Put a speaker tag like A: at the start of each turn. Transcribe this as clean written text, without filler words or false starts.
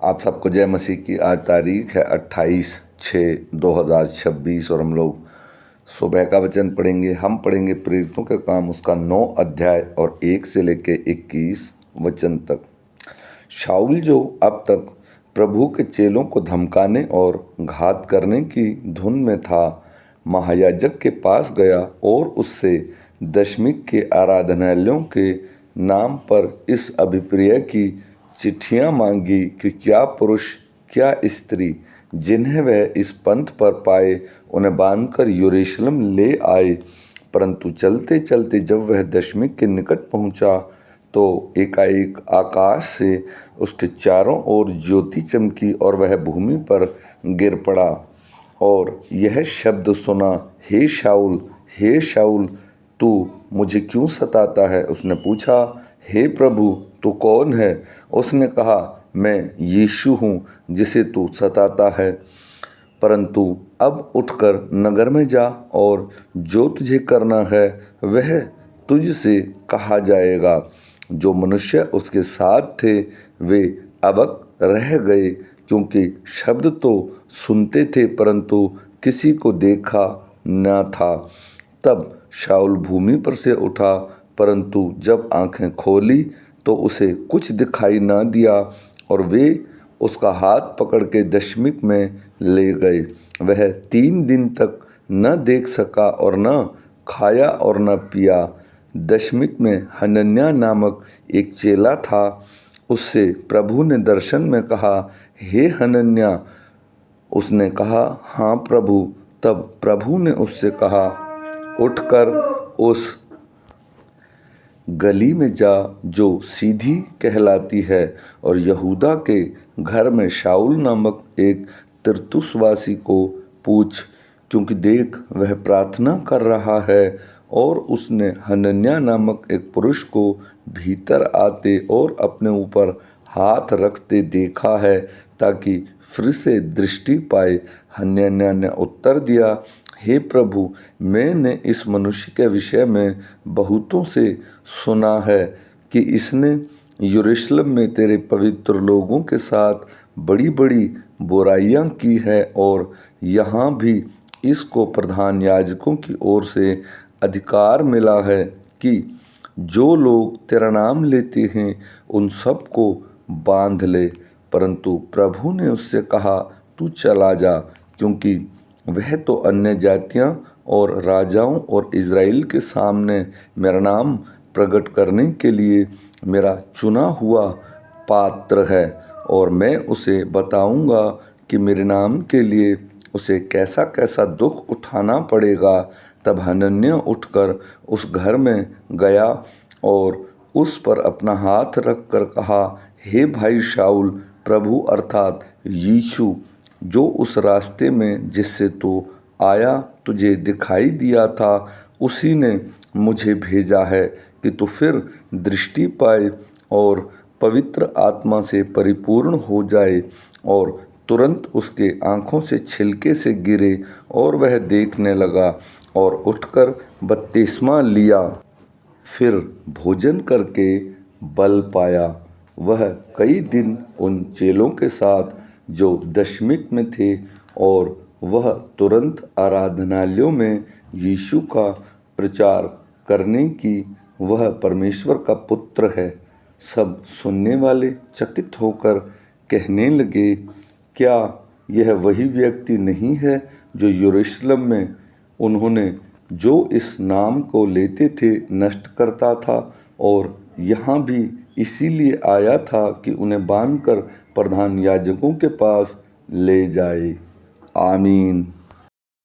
A: आप सबको जय मसीह की। आज तारीख है 28/6/2026 और हम लोग सुबह का वचन पढ़ेंगे। हम पढ़ेंगे प्रेरितों के काम उसका 9 अध्याय और 1 से लेके 21 वचन तक। शाऊल जो अब तक प्रभु के चेलों को धमकाने और घात करने की धुन में था, महायाजक के पास गया और उससे दशमिक के आराधनालयों के नाम पर इस अभिप्राय की चिट्ठियाँ मांगी कि क्या पुरुष क्या स्त्री जिन्हें वह इस पंथ पर पाए उन्हें बांधकर यरूशलेम ले आए। परंतु चलते चलते जब वह दशमिक के निकट पहुंचा तो एकाएक आकाश से उसके चारों ओर ज्योति चमकी और वह भूमि पर गिर पड़ा और यह शब्द सुना, हे शाऊल, तू मुझे क्यों सताता है? उसने पूछा, हे प्रभु, तू कौन है? उसने कहा, मैं यीशु हूँ जिसे तू सताता है। परंतु अब उठकर नगर में जा और जो तुझे करना है वह तुझसे कहा जाएगा। जो मनुष्य उसके साथ थे वे अबक रह गए, क्योंकि शब्द तो सुनते थे परंतु किसी को देखा न था। तब शाऊल भूमि पर से उठा, परंतु जब आंखें खोली तो उसे कुछ दिखाई न दिया और वे उसका हाथ पकड़ के दशमिक में ले गए। वह 3 दिन तक न देख सका और न खाया और न पिया। दशमिक में हनन्याह नामक एक चेला था। उससे प्रभु ने दर्शन में कहा, हे हनन्याह। उसने कहा, हाँ प्रभु। तब प्रभु ने उससे कहा, उठकर उस गली में जा जो सीधी कहलाती है और यहूदा के घर में शाऊल नामक एक तिर्सुसवासी को पूछ, क्योंकि देख वह प्रार्थना कर रहा है और उसने हनन्याह नामक एक पुरुष को भीतर आते और अपने ऊपर हाथ रखते देखा है ताकि फिर से दृष्टि पाए। हनन्याह ने उत्तर दिया, हे प्रभु, मैंने इस मनुष्य के विषय में बहुतों से सुना है कि इसने यरूशलेम में तेरे पवित्र लोगों के साथ बड़ी बड़ी बुराइयां की है और यहाँ भी इसको प्रधान याजकों की ओर से अधिकार मिला है कि जो लोग तेरा नाम लेते हैं उन सब को बांध ले। परंतु प्रभु ने उससे कहा, तू चला जा, क्योंकि वह तो अन्य जातियां और राजाओं और इज़राइल के सामने मेरा नाम प्रकट करने के लिए मेरा चुना हुआ पात्र है और मैं उसे बताऊंगा कि मेरे नाम के लिए उसे कैसा कैसा दुख उठाना पड़ेगा। तब हनन्याह उठकर उस घर में गया और उस पर अपना हाथ रख कर कहा, हे भाई शाऊल, प्रभु अर्थात यीशु जो उस रास्ते में जिससे तू आया तुझे दिखाई दिया था, उसी ने मुझे भेजा है कि तू फिर दृष्टि पाए और पवित्र आत्मा से परिपूर्ण हो जाए। और तुरंत उसके आँखों से छिलके से गिरे और वह देखने लगा और उठकर बपतिस्मा लिया। फिर भोजन करके बल पाया। वह कई दिन उन चेलों के साथ जो दशमिक में थे और वह तुरंत आराधनालयों में यीशु का प्रचार करने की वह परमेश्वर का पुत्र है। सब सुनने वाले चकित होकर कहने लगे, क्या यह वही व्यक्ति नहीं है जो यरूशलेम में उन्होंने जो इस नाम को लेते थे नष्ट करता था और यहाँ भी इसीलिए आया था कि उन्हें बांधकर प्रधान याजकों के पास ले जाए। आमीन।